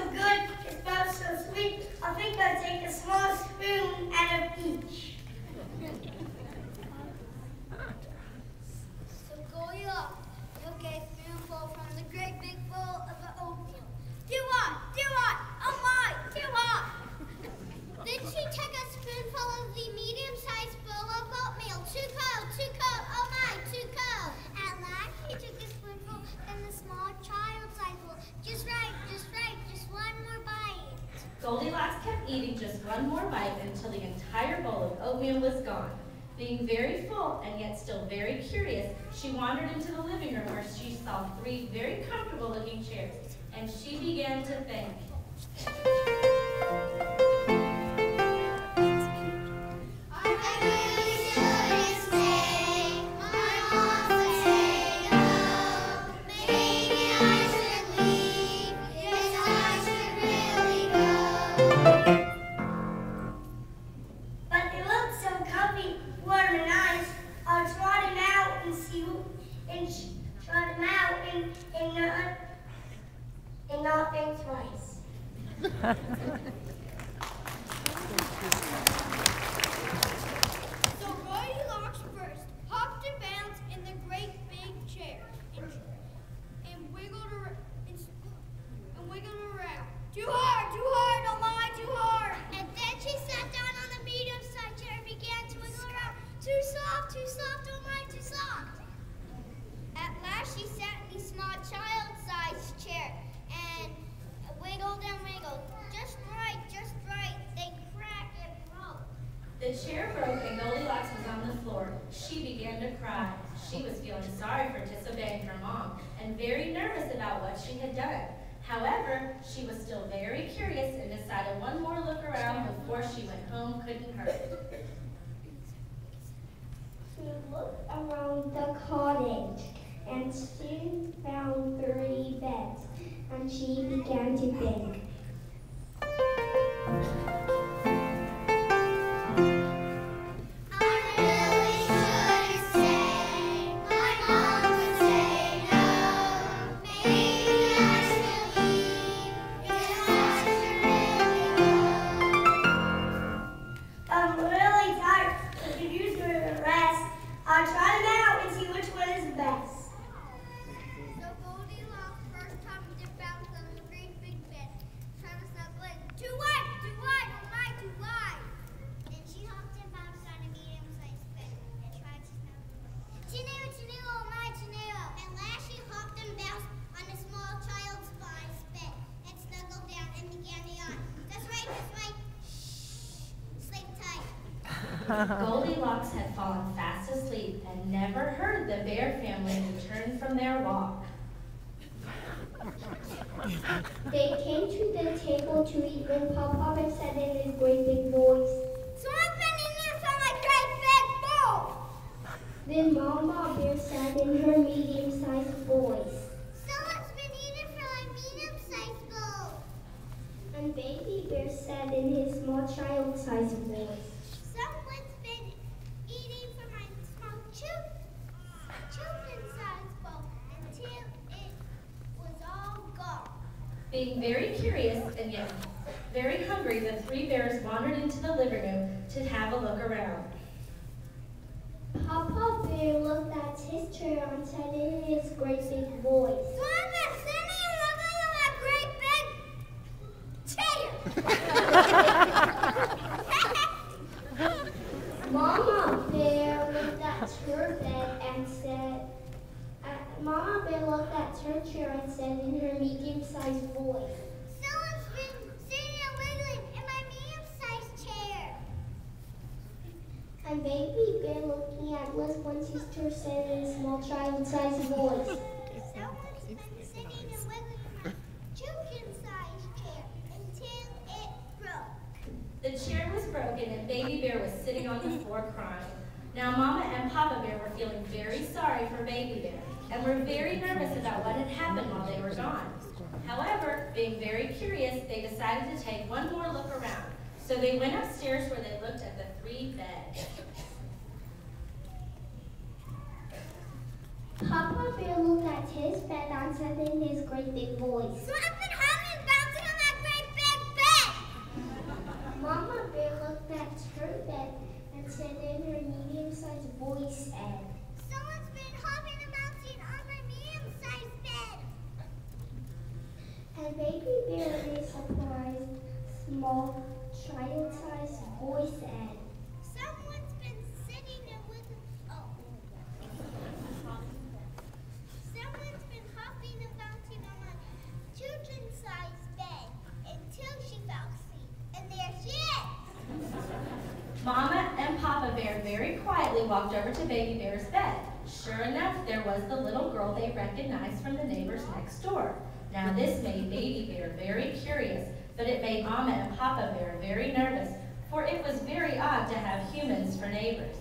so good, it smells so sweet. I think I'll take a small spoon out of each. So Goldilocks took a spoonful from the great big bowl of the oatmeal. Too hot, oh my, too hot. Then she took a spoonful of the medium-sized bowl of oatmeal. Too cold, oh my, too cold. At last she took a spoonful in the small child-sized bowl. Just right, just one more bite. Goldilocks kept eating just one more bite until the entire bowl of oatmeal was gone. Being very full and yet still very curious, she wandered into the living room where she saw 3 very comfortable-looking chairs, and she began to think. Not think twice. So Goldilocks first hopped and bounced in the great big chair and wiggled around. Too hard, oh my, too hard. And then she sat down on the medium-sized chair and began to wiggle around. Too soft, oh my, too soft. At last she sat in the small child-sized chair and wiggled and wiggled. Just right. They cracked and broke. The chair broke and Goldilocks was on the floor. She began to cry. She was feeling sorry for disobeying her mom and very nervous about what she had done. However, she was still very curious and decided one more look around before she went home couldn't hurt. She looked around the cottage and soon found 3 beds, and she began to think. I'll try them out and see which one is best. So Goldilocks first hopped and bounced on the great big bed, trying to snuggle in. Too wide, oh my, too wide. Then she hopped and bounced on a medium-sized bed and tried to snuggle in. Too narrow, oh my, too narrow. At last she hopped and bounced on a small child-sized bed and snuggled down and began to yawn. That's right. Shh, sleep tight. Goldilocks had fallen fast asleep and never heard the bear family return from their walk. They came to the table to eat when Papa Bear said in his great big voice, "Someone's been eating from my great big bowl." Then Mama Bear said in her medium-sized voice, "Someone's been eating from my medium-sized bowl." And Baby Bear said in his small child-sized voice, "Someone's been eating from my small children-sized bowl until it was all gone." Being very curious and yet very hungry, the 3 bears wandered into the living room to have a look around. Papa Bear looked at his chair and said in his great big voice, "Someone's been sitting and looking at my great big chair." Mama Bear looked at her bed and said, Mama Bear looked at her chair and said in her medium-sized voice, "Someone's been sitting and wiggling in my medium-sized chair." and Baby Bear looking at Liz one sister said in a small child-sized voice, "Someone's been sitting and wiggling in my children-sized chair until it broke." The chair was broken and Baby Bear was sitting on the floor crying. Now Mama and Papa Bear were feeling very sorry for Baby Bear and were very nervous about what had happened while they were gone. However, being very curious, they decided to take one more look around. So they went upstairs where they looked at the 3 beds. Papa Bear looked at his bed and said in his great big voice, "Someone's been humming and bouncing on that small, child-sized voice said, Someone's been sitting in with Someone's been hopping and bouncing on my children's-sized bed until she fell asleep. And there she is! Mama and Papa Bear very quietly walked over to Baby Bear's bed. Sure enough, there was the little girl they recognized from the neighbors next door. Now this made Baby Bear very curious, but it made Mama and Papa Bear very nervous, for it was very odd to have humans for neighbors.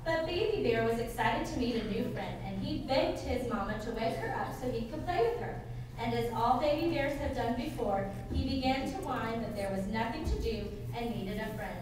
But Baby Bear was excited to meet a new friend, and he begged his mama to wake her up so he could play with her. And as all baby bears have done before, he began to whine that there was nothing to do and needed a friend.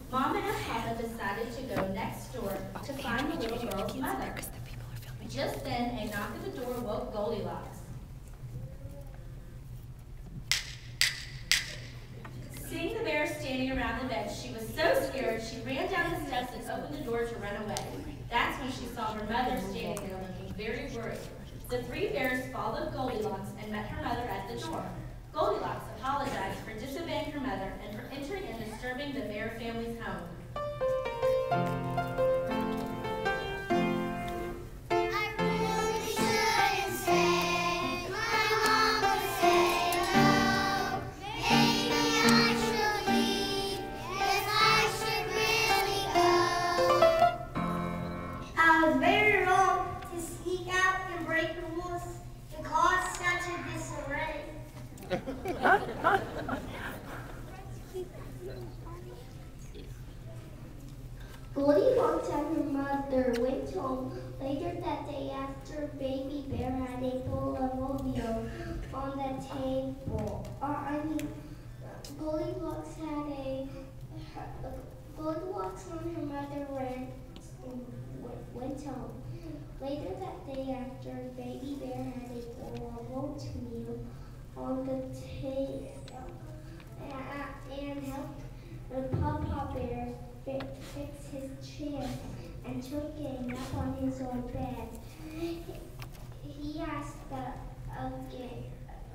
Mama and Papa decided to go next door to find the little girl's mother. Just then, a knock at the door woke Goldilocks. Seeing the bear standing around the bed, she was so scared she ran down the steps and opened the door to run away. That's when she saw her mother standing there looking very worried. The three bears followed Goldilocks and met her mother at the door. Goldilocks apologized for disobeying her mother and for entering and disturbing the bear family's home. I really shouldn't say, my mama said no. Maybe I should leave, yes I should really go. I was very wrong to sneak out and break the rules and cause such a disarray. Goldilocks and her mother went home. Later that day after, Baby Bear had a bowl of oatmeal on the table. Goldilocks and her mother went home. Later that day after, Baby Bear had a bowl of oatmeal on the table and helped the Papa Bear fix his chair and took a nap on his own bed. He asked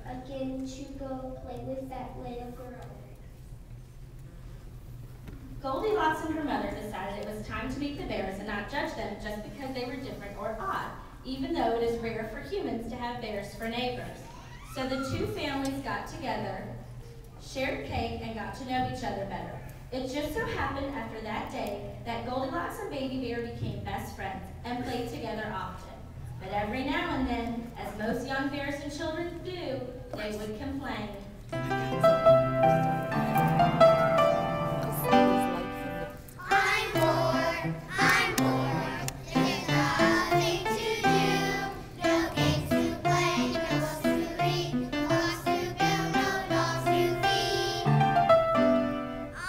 again to go play with that little girl. Goldilocks and her mother decided it was time to meet the bears and not judge them just because they were different or odd, even though it is rare for humans to have bears for neighbors. So the two families got together, shared cake, and got to know each other better. It just so happened after that day that Goldilocks and Baby Bear became best friends and played together often. But every now and then, as most young bears and children do, they would complain. I'm bored, there's nothing to do, no games to play, no books to read, no clocks to build, no dolls to feed.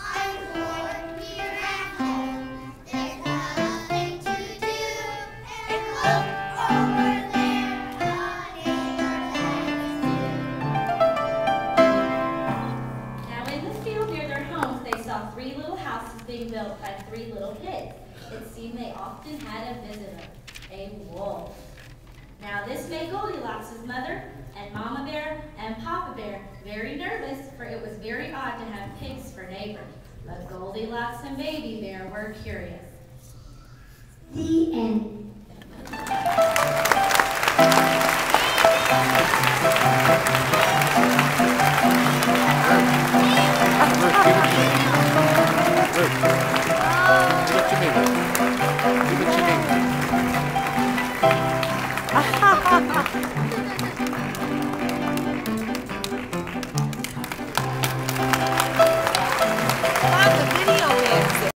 I'm bored here at home, there's nothing to do, and look over there, Now in the field near their homes, they saw three little houses being built by three little kids. It seemed they often had a visitor, a wolf. Now this made Goldilocks' mother and Mama Bear and Papa Bear very nervous, for it was very odd to have pigs for neighbors. But Goldilocks and Baby Bear were curious. The end.